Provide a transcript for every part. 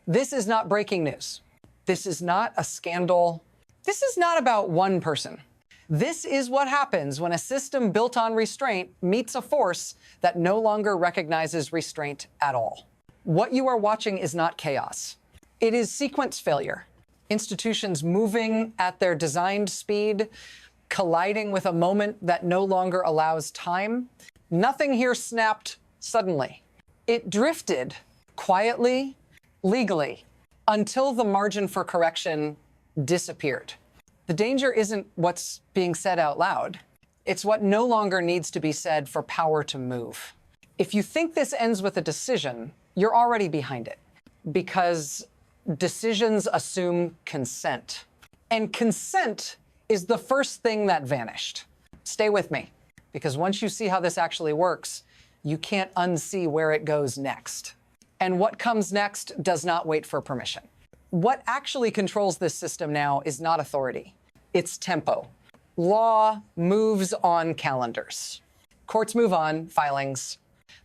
This is not breaking news. This is not a scandal. This is not about one person. This is what happens when a system built on restraint meets a force that no longer recognizes restraint at all. What you are watching is not chaos. It is sequence failure. Institutions moving at their designed speed, colliding with a moment that no longer allows time. Nothing here snapped suddenly. It drifted quietly, legally, until the margin for correction disappeared. The danger isn't what's being said out loud. It's what no longer needs to be said for power to move. If you think this ends with a decision, you're already behind it, because decisions assume consent. And consent is the first thing that vanished. Stay with me, because once you see how this actually works, you can't unsee where it goes next. And what comes next does not wait for permission. What actually controls this system now is not authority. It's tempo. Law moves on calendars. Courts move on filings.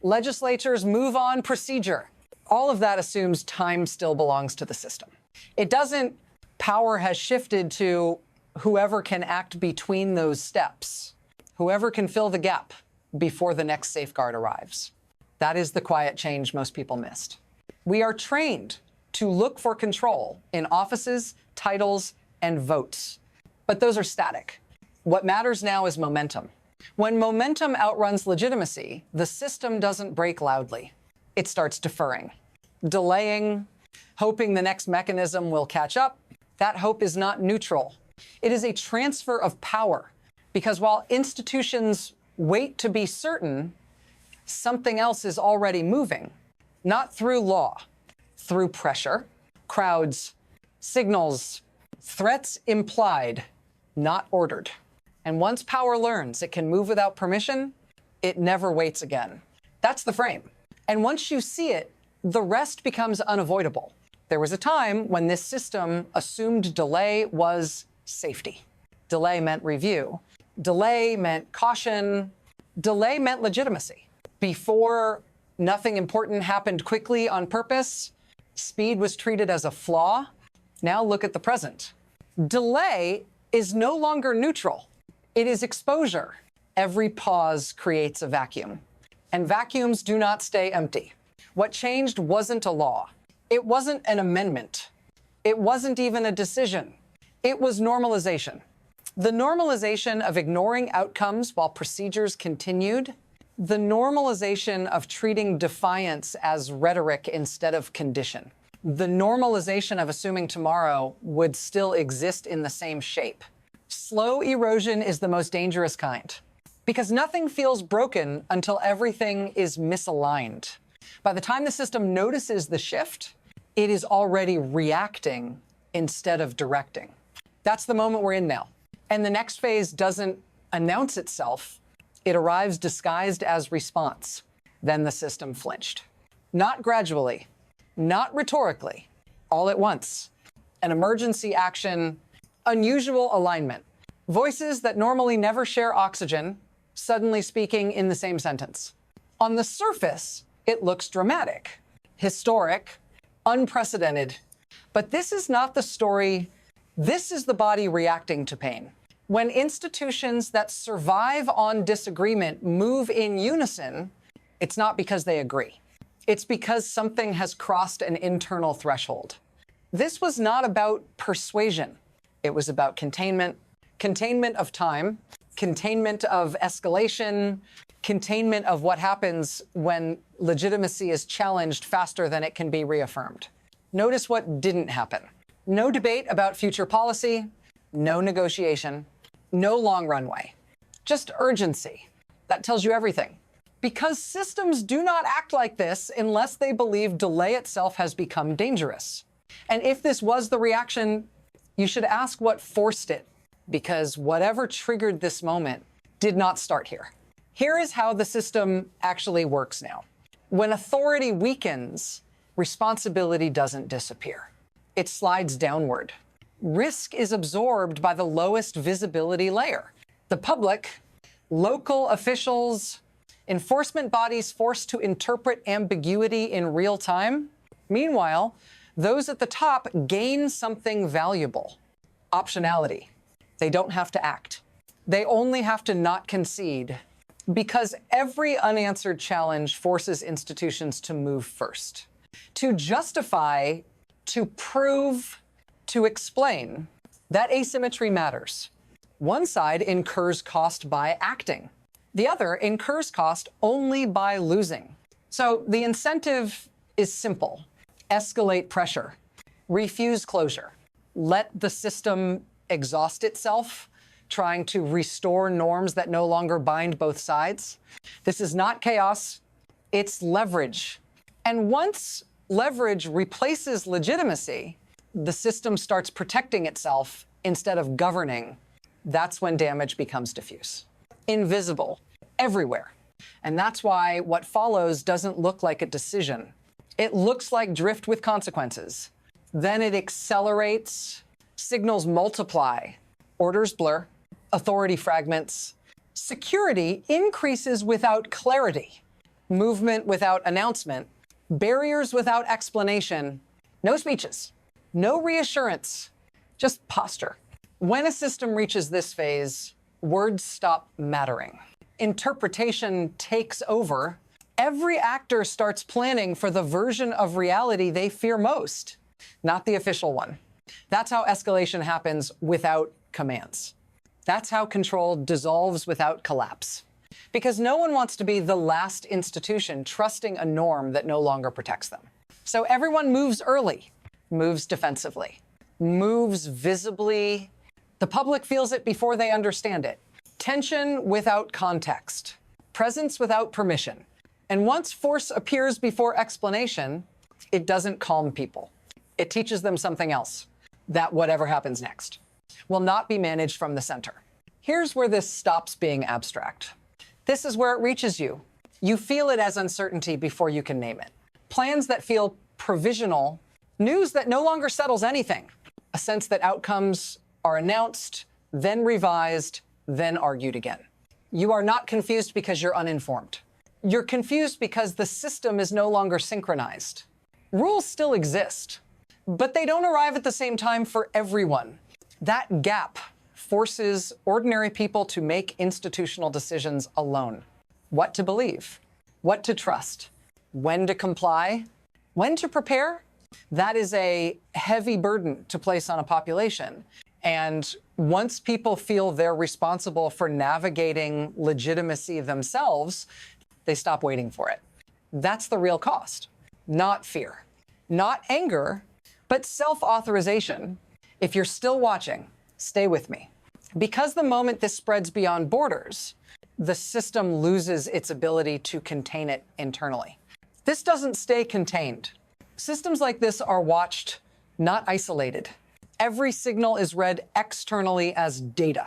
Legislatures move on procedure. All of that assumes time still belongs to the system. It doesn't power has shifted to whoever can act between those steps, whoever can fill the gap before the next safeguard arrives. That is the quiet change most people missed. We are trained to look for control in offices, titles, and votes. But those are static. What matters now is momentum. When momentum outruns legitimacy, the system doesn't break loudly. It starts deferring, delaying, hoping the next mechanism will catch up. That hope is not neutral. It is a transfer of power, because while institutions wait to be certain, something else is already moving, not through law, through pressure, crowds, signals, threats implied, not ordered. And once power learns it can move without permission, it never waits again. That's the frame. And once you see it, the rest becomes unavoidable. There was a time when this system assumed delay was safety. Delay meant review. Delay meant caution. Delay meant legitimacy. Before nothing important happened quickly on purpose, speed was treated as a flaw. Now look at the present. Delay is no longer neutral. It is exposure. Every pause creates a vacuum, and vacuums do not stay empty. What changed wasn't a law. It wasn't an amendment. It wasn't even a decision. It was normalization. The normalization of ignoring outcomes while procedures continued. The normalization of treating defiance as rhetoric instead of condition. The normalization of assuming tomorrow would still exist in the same shape. Slow erosion is the most dangerous kind, because nothing feels broken until everything is misaligned. By the time the system notices the shift, it is already reacting instead of directing. That's the moment we're in now. And the next phase doesn't announce itself. It arrives disguised as response. Then the system flinched. Not gradually, not rhetorically, all at once. An emergency action, unusual alignment. Voices that normally never share oxygen, suddenly speaking in the same sentence. On the surface, it looks dramatic, historic, unprecedented. But this is not the story. This is the body reacting to pain. When institutions that survive on disagreement move in unison, it's not because they agree. It's because something has crossed an internal threshold. This was not about persuasion. It was about containment, containment of time, containment of escalation, containment of what happens when legitimacy is challenged faster than it can be reaffirmed. Notice what didn't happen. No debate about future policy, no negotiation, no long runway, just urgency. That tells you everything. Because systems do not act like this unless they believe delay itself has become dangerous. And if this was the reaction, you should ask what forced it, because whatever triggered this moment did not start here. Here is how the system actually works now. When authority weakens, responsibility doesn't disappear. It slides downward. Risk is absorbed by the lowest visibility layer. The public, local officials, enforcement bodies forced to interpret ambiguity in real time. Meanwhile, Those at the top gain something valuable. Optionality. They don't have to act. They only have to not concede, because every unanswered challenge forces institutions to move first. To justify, to prove, to explain. That asymmetry matters. One side incurs cost by acting. The other incurs cost only by losing. So the incentive is simple. Escalate pressure. Refuse closure. Let the system exhaust itself, trying to restore norms that no longer bind both sides. This is not chaos, it's leverage. And once leverage replaces legitimacy, the system starts protecting itself instead of governing. That's when damage becomes diffuse. Invisible, everywhere. And that's why what follows doesn't look like a decision. It looks like drift with consequences. Then it accelerates, signals multiply, orders blur, authority fragments, security increases without clarity, movement without announcement, barriers without explanation, no speeches, no reassurance, just posture. When a system reaches this phase, words stop mattering. Interpretation takes over. Every actor starts planning for the version of reality they fear most, not the official one. That's how escalation happens without commands. That's how control dissolves without collapse. Because no one wants to be the last institution trusting a norm that no longer protects them. So everyone moves early, moves defensively, moves visibly. The public feels it before they understand it. Tension without context, presence without permission. And once force appears before explanation, it doesn't calm people. It teaches them something else, that whatever happens next will not be managed from the center. Here's where this stops being abstract. This is where it reaches you. You feel it as uncertainty before you can name it. Plans that feel provisional, news that no longer settles anything, a sense that outcomes are announced, then revised, then argued again. You are not confused because you're uninformed. You're confused because the system is no longer synchronized. Rules still exist, but they don't arrive at the same time for everyone. That gap forces ordinary people to make institutional decisions alone. What to believe, what to trust, when to comply, when to prepare. That is a heavy burden to place on a population. And once people feel they're responsible for navigating legitimacy themselves, they stop waiting for it. That's the real cost, not fear, not anger, but self-authorization. If you're still watching, stay with me. Because the moment this spreads beyond borders, the system loses its ability to contain it internally. This doesn't stay contained. Systems like this are watched, not isolated. Every signal is read externally as data,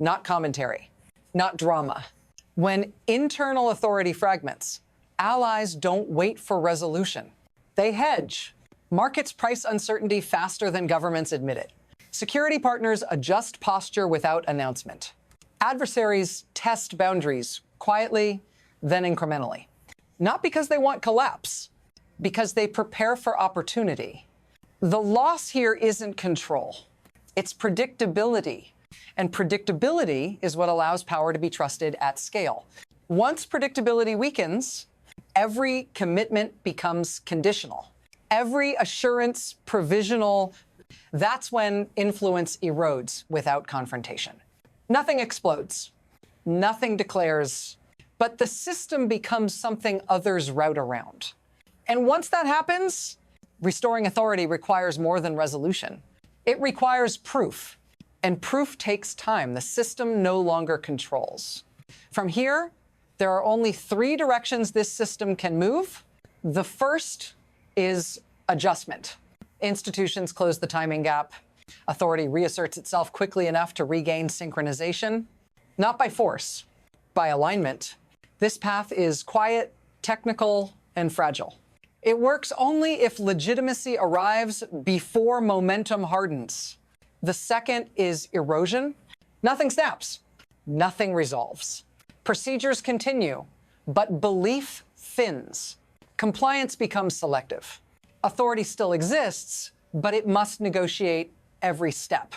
not commentary, not drama. When internal authority fragments, allies don't wait for resolution. They hedge. Markets price uncertainty faster than governments admit it. Security partners adjust posture without announcement. Adversaries test boundaries quietly, then incrementally. Not because they want collapse, because they prepare for opportunity. The loss here isn't control, it's predictability. And predictability is what allows power to be trusted at scale. Once predictability weakens, every commitment becomes conditional. Every assurance provisional. That's when influence erodes without confrontation. Nothing explodes, nothing declares, but the system becomes something others route around. And once that happens, restoring authority requires more than resolution. It requires proof, and proof takes time. The system no longer controls. From here, there are only 3 directions this system can move. The first is adjustment. Institutions close the timing gap. Authority reasserts itself quickly enough to regain synchronization. Not by force, by alignment. This path is quiet, technical, and fragile. It works only if legitimacy arrives before momentum hardens. The second is erosion. Nothing snaps. Nothing resolves. Procedures continue, but belief thins. Compliance becomes selective. Authority still exists, but it must negotiate every step.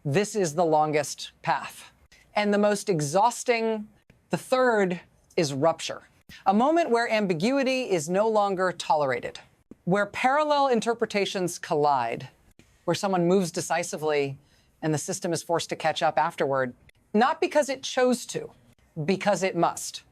This is the longest path. And the most exhausting, the third, is rupture. A moment where ambiguity is no longer tolerated, where parallel interpretations collide, where someone moves decisively and the system is forced to catch up afterward, not because it chose to, because it must.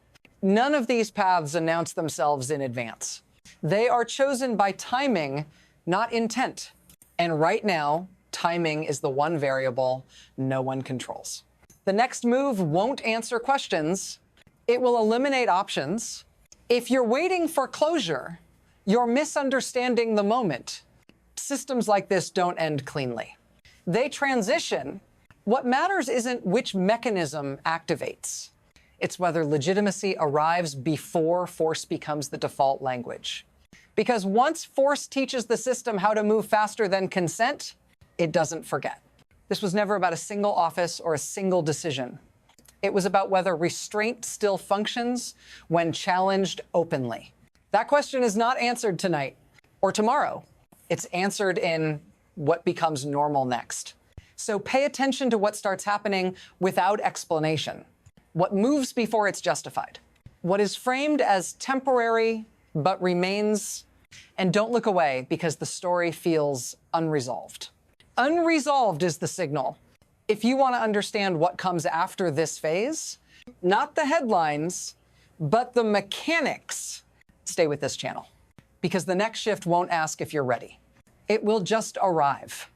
None of these paths announce themselves in advance. They are chosen by timing, not intent. And right now, timing is the one variable no one controls. The next move won't answer questions. It will eliminate options. If you're waiting for closure, you're misunderstanding the moment. Systems like this don't end cleanly. They transition. What matters isn't which mechanism activates. It's whether legitimacy arrives before force becomes the default language. Because once force teaches the system how to move faster than consent, it doesn't forget. This was never about a single office or a single decision. It was about whether restraint still functions when challenged openly. That question is not answered tonight or tomorrow. It's answered in what becomes normal next. So pay attention to what starts happening without explanation. What moves before it's justified. What is framed as temporary but remains. And don't look away because the story feels unresolved. Unresolved is the signal. If you want to understand what comes after this phase, not the headlines, but the mechanics, stay with this channel. Because the next shift won't ask if you're ready. It will just arrive.